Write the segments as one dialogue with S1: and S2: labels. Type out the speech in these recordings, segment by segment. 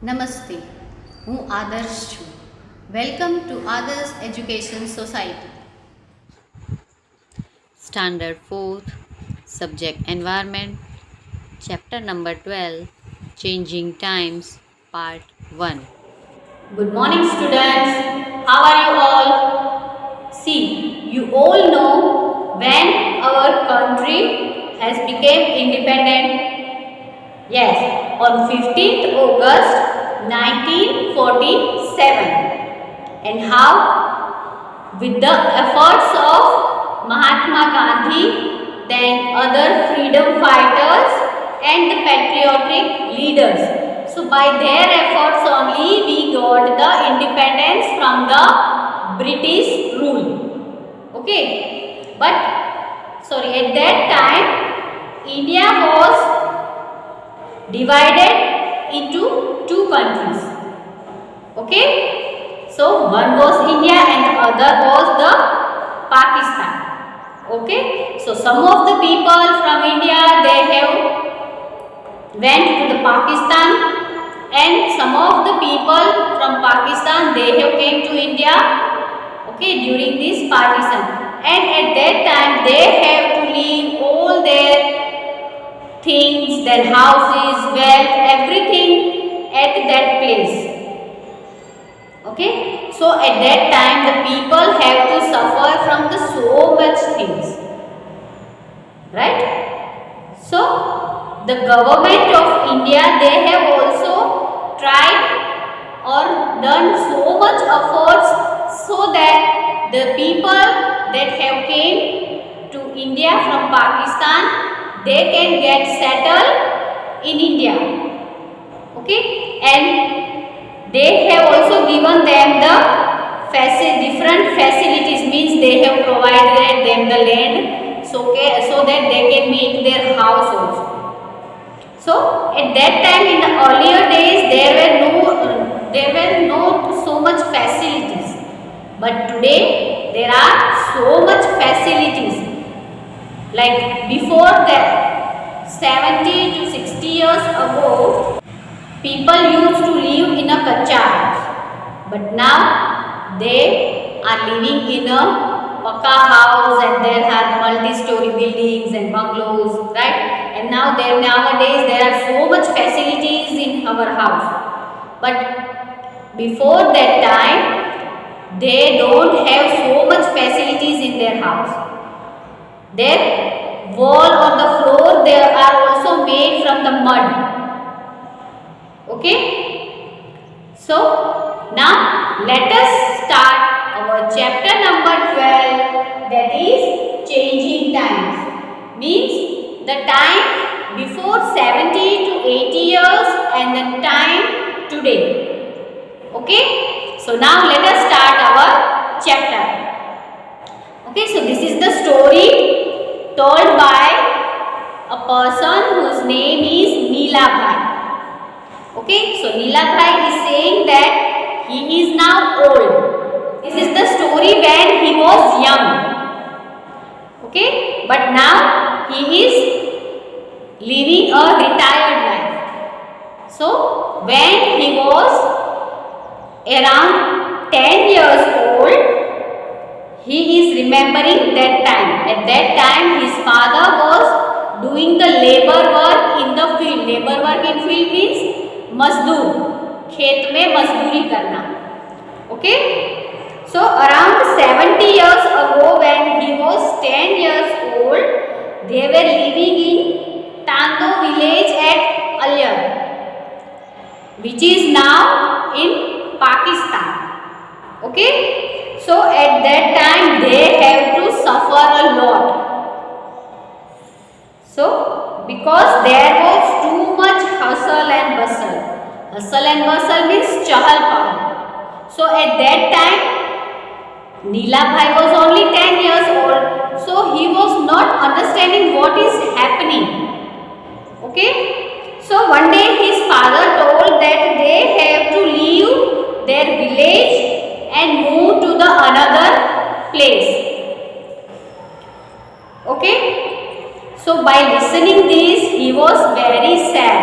S1: નમસ્તે, હું આદર્શ છું. વેલકમ ટુ આદર્શ education society.
S2: Standard 4th, Subject Environment, Chapter number 12, Changing Times, Part 1.
S1: Good morning, students. How are you all? See, you all know when our country has become independent. Yes, on 15th August 1947. And how? With the efforts of Mahatma Gandhi, then other freedom fighters and the patriotic leaders. So by their efforts only we got the independence from the British rule. Okay, but at that time India was divided into two countries. Okay, so one was India and the other was the Pakistan. Okay, so some of the people from India, they have went to the Pakistan, and some of the people from Pakistan, they have came to India. Okay, during this partition, and at that time they have to leave all their things, their houses, wealth, everything at that place. Okay, so at that time the people have to suffer from the so much things, right? So the government of India, they have also tried or done so much efforts so that the people that have came to India from Pakistan, they can get settled in India. Okay, and they have also given them the different facilities, means they have provided them the land so that they can make their house also. So at that time, in the earlier days, there were not so much facilities, but today there are so much facilities. Like before that, 70 to 60 years ago, people used to live in a kacha house, but now they are living in a pakka house, and there are multi-story buildings and bungalows, right? And nowadays there are so much facilities in our house, but before that time they don't have so much facilities in their house. Their wall or the floor, they are also made from the mud. Okay, so now let us start our chapter number 12, that is changing times, means the time before 70 to 80 years and the time today. Okay, so now let us start our chapter. Okay, so this is the story told by a person whose name is Neela Bhai. Okay, so Neela Bhai is saying that he is now old. This is the story when he was young. Okay, but now he is living a retired life. So when he was around 10 years old, he is remembering that time. At that time his father was doing the labor work in the field. Labor work in field means मजदूर, खेत में मजदूरी करना. Okay, so around 70 years ago, when he was 10 years old, they were living in Tando village at Alyar, which is now in Pakistan. Okay, so at that time they have to suffer a lot. So because there was too much hustle and bustle. Hustle and bustle means chahal pahal. So at that time Neela Bhai was only 10 years old, so he was not understanding what is happening. Okay, so one day his father told that they have to leave their village and move to the another place. Okay, so by listening this, he was very sad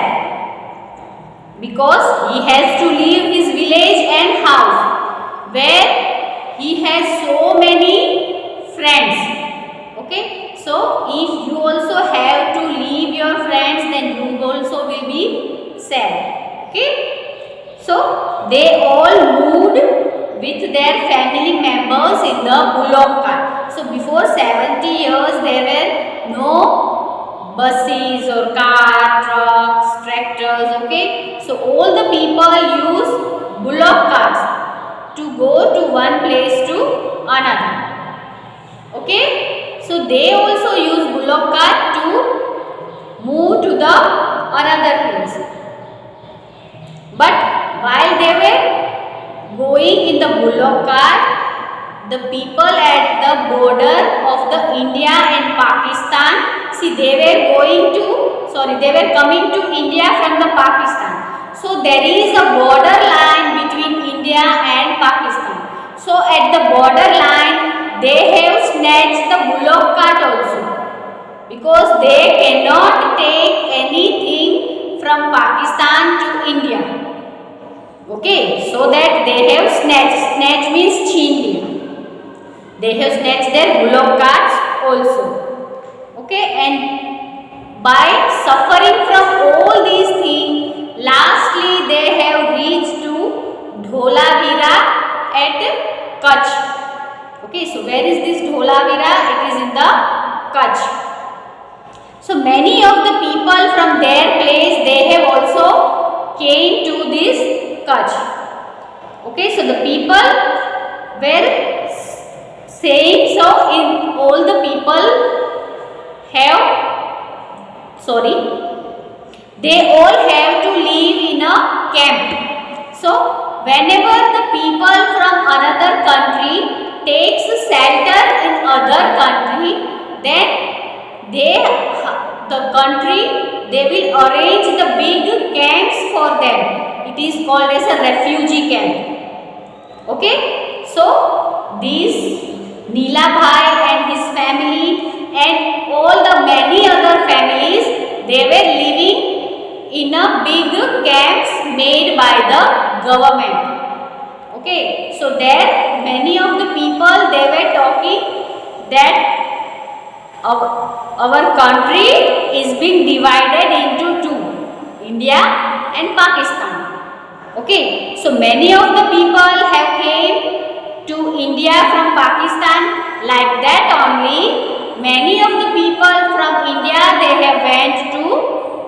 S1: because he has to leave his village and house where he has so many friends. Okay, so if you also have to leave your friends, then you also will be sad. Okay, so they all moved with their family members in the bullock cart. So before 70 years there were no buses or car, trucks, tractors. Okay, so all the people use bullock carts to go to one place to another. Okay, so they also use bullock cart to move to the another place. But while they were going in the bullock cart, the people at the border of the India and Pakistan, see, they were coming to India from the Pakistan. So there is a border line between India and Pakistan. So at the border line, they have snatched the bullock cart also, because they cannot take anything from Pakistan to India. Okay, so that they have snatched. Snatch means छीन लिया. They have snatched their bullock carts also. Okay, and by suffering from all these things, lastly they have reached to Dholavira at Kutch. Okay, so where is this Dholavira? It is in the Kutch. So many of the people from their place, they have also came to this Kutch. Okay, so the people were saying, so in all the people they all have to live in a camp. So whenever the people from another country takes shelter in other country, then the country, they will arrange the big camps for them. It is called as a refugee camp. Okay, so these Neela Bhai and his family and all the many other families, they were living in a big camps made by the government. Okay, so there many of the people, they were talking that our country is being divided into two, India and Pakistan. Okay, so many of the people have came to India from Pakistan. Like that only, many of the people from India, they have went to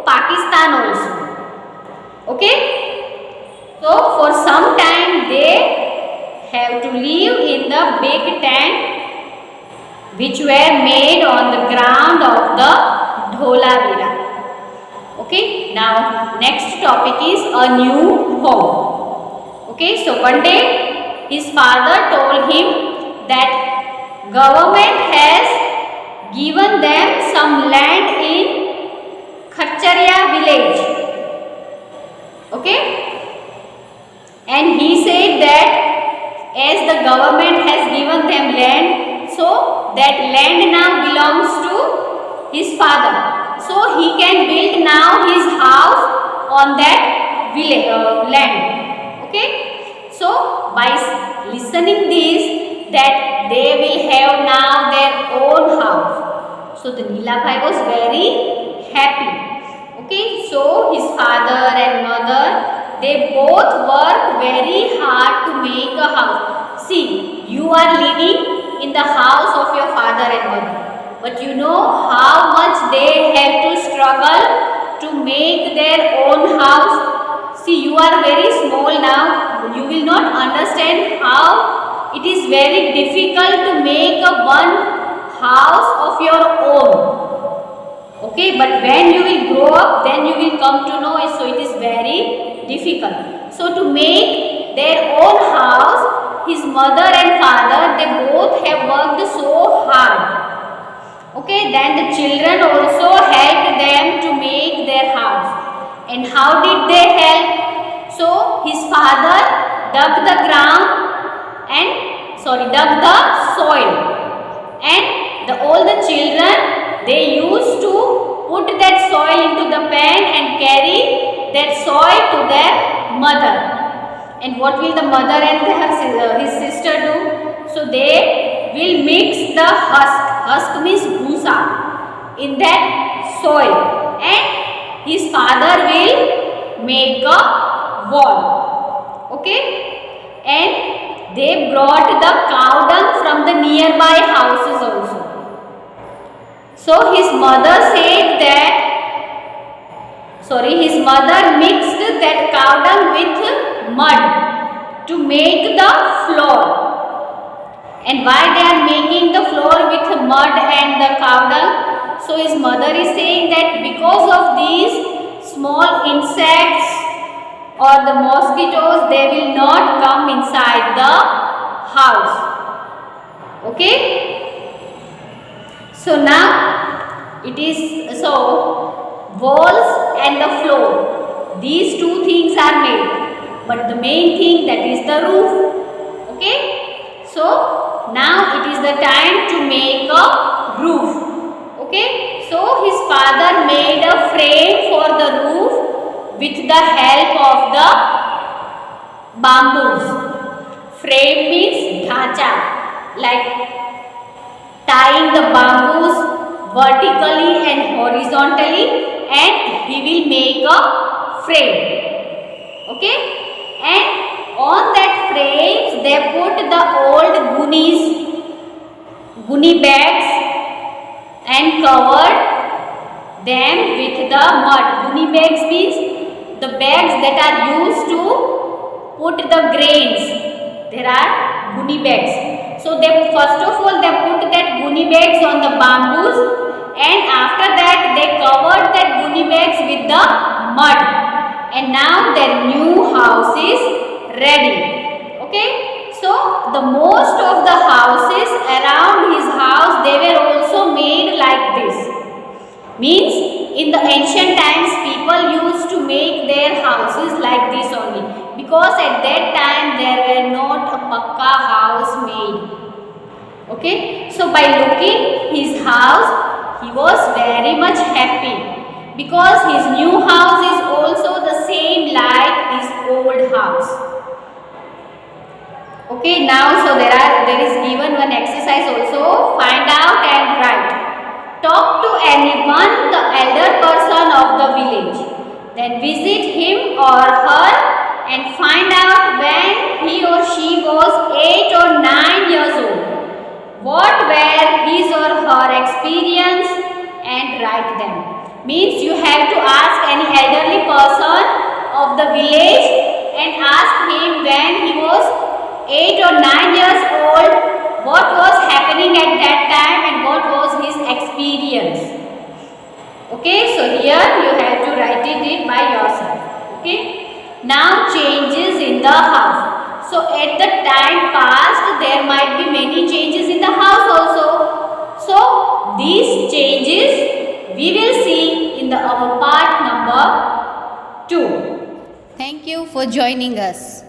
S1: Pakistan also. Okay, so for some time they have to live in the big tent which were made on the ground of the Dholavira. Okay, now next topic is a new home. Okay, so one day his father told him that government has given them some land in Kharcharia village. Okay, and he said that as the government has given them land, so that land now belongs to his father. So he can build now his house on that village, land. Okay, so by listening this, that they will have now their own house. So the Neela Bhai was very happy. Okay, so his father and mother, they both work very hard to make a house. See, you are living in the house of your father and mother, but you know how much they have to struggle to make their own house. See, you are very small now, you will not understand how it is very difficult to make a one house of your own. Okay, but when you will grow up, then you will come to know it. So it is very difficult. So to make their own house, his mother and father, they both have worked so hard. Okay, then the children also helped them to make their house. And how did they help? So his father dug the soil, and all the children, they used to put that soil into the pan and carry that soil to their mother. And what will the mother and his sister do? So they will mix the husk. Husk means bhusa in that soil, and his father will make a wall. Okay, and they brought the cow dung from the nearby houses also. So his mother said that, his mother mixed that cow dung with mud to make the floor. And why they are making the floor with mud and the cow dung? So his mother is saying that because of these small insects or the mosquitoes, they will not come inside the house. Okay. So now it is walls and the floor. These two things are made, but the main thing, that is the roof. Okay. So now it is the time to make a roof. Okay. So his father made a frame for the roof with the help of the bamboos. Frame means dhacha, like tying the bamboos vertically and horizontally, and he will make a frame. Okay, and on that frames they put the old guni bags and covered them with the mud. Guni bags means the bags that are used to put the grains. There are guni bags. So they first of all they put that guni bags on the bamboos, and after that they covered that guni bags with the mud, and now their new house is ready. Okay, so the most of the houses around his house, they were also made like this. Means in the ancient times people used to make their houses like this only, because at that time there were not a pakka house made. Okay, so by looking his house, he was very much happy, because his new house is also the same like his old house. Okay, now so there is given one exercise also. Find out and write. Talk to anyone, the elder person of the village. Then visit him or her and find out when he or she was 8 or 9 years old. What were his or her experience, and write them. Means you have to ask any elderly person of the village and ask him when he was 8 or 9 years old, what was happening at that time and what was his experience. Okay, so here you have to write it by yourself. Okay, now changes in the house. So at the time past, there might be many changes in the house also. So these changes we will see in our part number 2.
S2: Thank you for joining us.